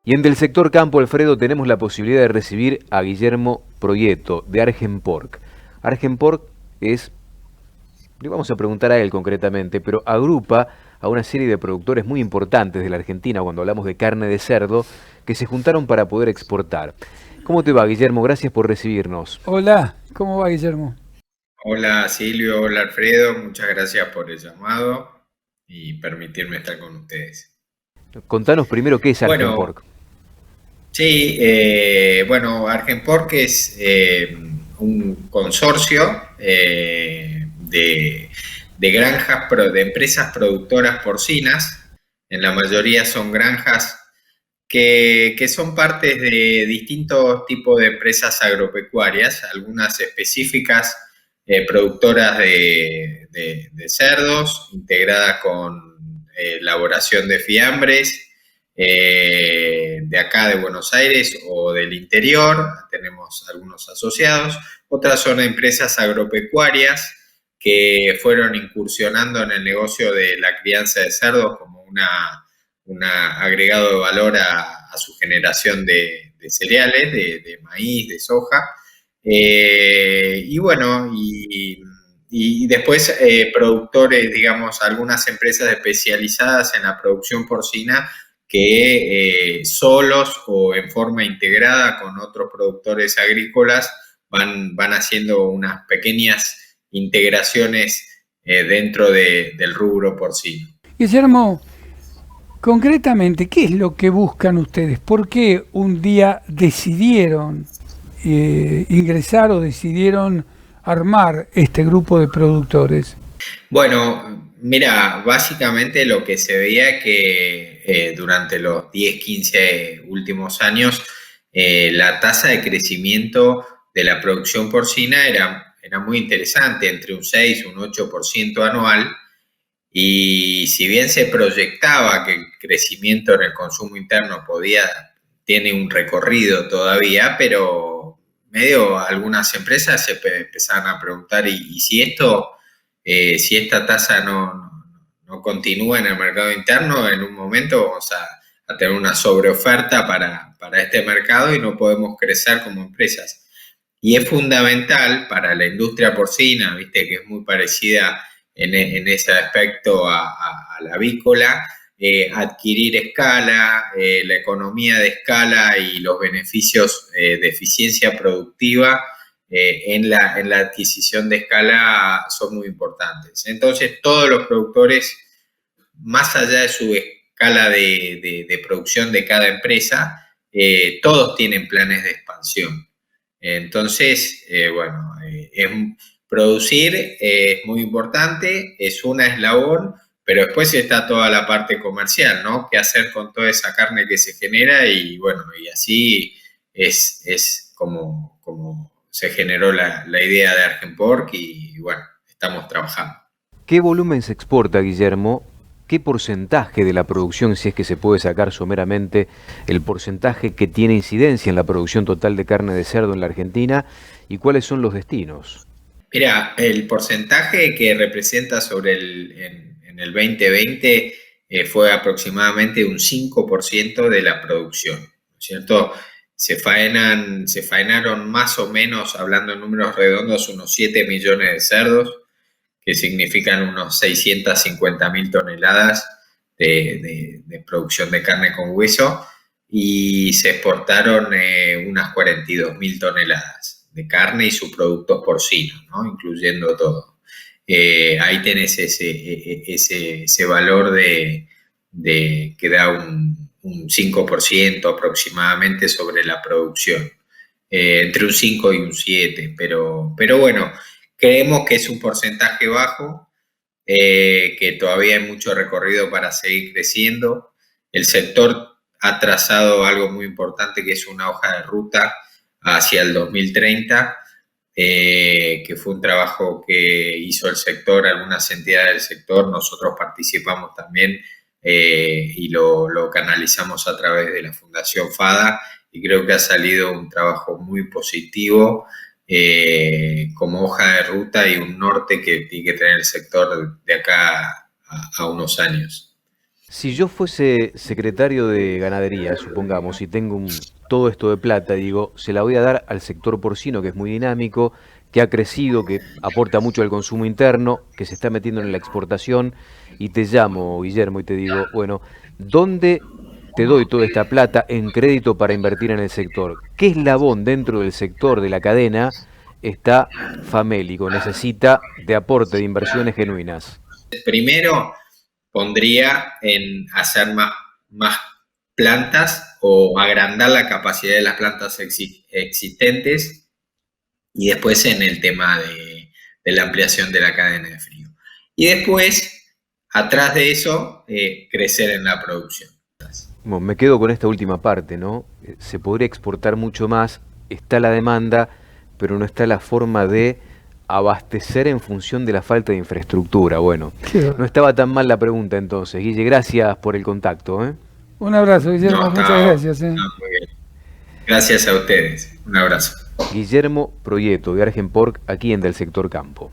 Y en Del Sector Campo, Alfredo, tenemos la posibilidad de recibir a Guillermo Proieto, de Argenpork. Argenpork es, le vamos a preguntar a él concretamente, pero agrupa a una serie de productores muy importantes de la Argentina cuando hablamos de carne de cerdo, que se juntaron para poder exportar. ¿Cómo te va, Guillermo? Gracias por recibirnos. Hola, ¿cómo va Guillermo? Hola Silvio, hola Alfredo, muchas gracias por el llamado y permitirme estar con ustedes. Contanos primero qué es Bueno, Argenpork. sí, bueno, Argenpork es un consorcio de granjas, de empresas productoras porcinas. En la mayoría son granjas que son partes de distintos tipos de empresas agropecuarias, algunas específicas, productoras de cerdos, integradas con elaboración de fiambres, de acá de Buenos Aires o del interior, tenemos algunos asociados. Otras son empresas agropecuarias que fueron incursionando en el negocio de la crianza de cerdos como un agregado de valor a su generación de cereales, de maíz, de soja. Y bueno, y después productores, digamos, algunas empresas especializadas en la producción porcina que solos o en forma integrada con otros productores agrícolas van haciendo unas pequeñas integraciones dentro del rubro porcino. Guillermo, concretamente, ¿qué es lo que buscan ustedes? ¿Por qué un día decidieron ingresar o decidieron armar este grupo de productores? Bueno, mira, básicamente lo que se veía que durante los 10, 15 últimos años, la tasa de crecimiento de la producción porcina era muy interesante, entre un 6 y un 8% anual, y si bien se proyectaba que el crecimiento en el consumo interno tiene un recorrido todavía, pero medio algunas empresas empezaban a preguntar, ¿y si si esta tasa no continúa en el mercado interno, en un momento vamos a tener una sobreoferta para este mercado y no podemos crecer como empresas? Y es fundamental para la industria porcina, viste, que es muy parecida en ese aspecto a la avícola, adquirir escala, la economía de escala y los beneficios de eficiencia productiva en la adquisición de escala son muy importantes. Entonces, todos los productores, más allá de su escala de producción de cada empresa, todos tienen planes de expansión. Entonces, bueno, producir es muy importante, es una eslabón, pero después está toda la parte comercial, ¿no? ¿Qué hacer con toda esa carne que se genera? Y bueno, y así es como se generó la idea de Argenpork y bueno, estamos trabajando. ¿Qué volumen se exporta, Guillermo? ¿Qué porcentaje de la producción, si es que se puede sacar someramente el porcentaje que tiene incidencia en la producción total de carne de cerdo en la Argentina? ¿Y cuáles son los destinos? Mira, el porcentaje que representa en el 2020 fue aproximadamente un 5% de la producción, ¿no es cierto? Se faenaron más o menos, hablando en números redondos, unos 7 millones de cerdos, que significan unos 650.000 toneladas de producción de carne con hueso, y se exportaron unas 42.000 toneladas de carne y subproductos porcinos, ¿no? Incluyendo todo. Ahí tenés ese valor que da un 5% aproximadamente sobre la producción, entre un 5 y un 7, pero bueno, creemos que es un porcentaje bajo, que todavía hay mucho recorrido para seguir creciendo. El sector ha trazado algo muy importante, que es una hoja de ruta hacia el 2030, que fue un trabajo que hizo el sector, algunas entidades del sector, nosotros participamos también, y lo canalizamos a través de la Fundación FADA, y creo que ha salido un trabajo muy positivo, como hoja de ruta y un norte que tiene que tener el sector de acá a unos años. Si yo fuese secretario de ganadería, supongamos, y tengo todo esto de plata, digo, se la voy a dar al sector porcino, que es muy dinámico, que ha crecido, que aporta mucho al consumo interno, que se está metiendo en la exportación, y te llamo, Guillermo, y te digo, bueno, ¿dónde te doy toda esta plata en crédito para invertir en el sector? ¿Qué eslabón dentro del sector de la cadena está famélico, necesita de aporte de inversiones genuinas? Primero, pondría en hacer más plantas o agrandar la capacidad de las plantas existentes y después en el tema de la ampliación de la cadena de frío. Y después, atrás de eso, crecer en la producción. Bueno, me quedo con esta última parte, ¿no? Se podría exportar mucho más, está la demanda, pero no está la forma de abastecer en función de la falta de infraestructura. Bueno, no estaba tan mal la pregunta entonces. Guille, gracias por el contacto, ¿eh? Un abrazo, Guillermo, muchas gracias. Muy bien. Gracias a ustedes. Un abrazo. Guillermo Proieto, de Argenpork, aquí en Del Sector Campo.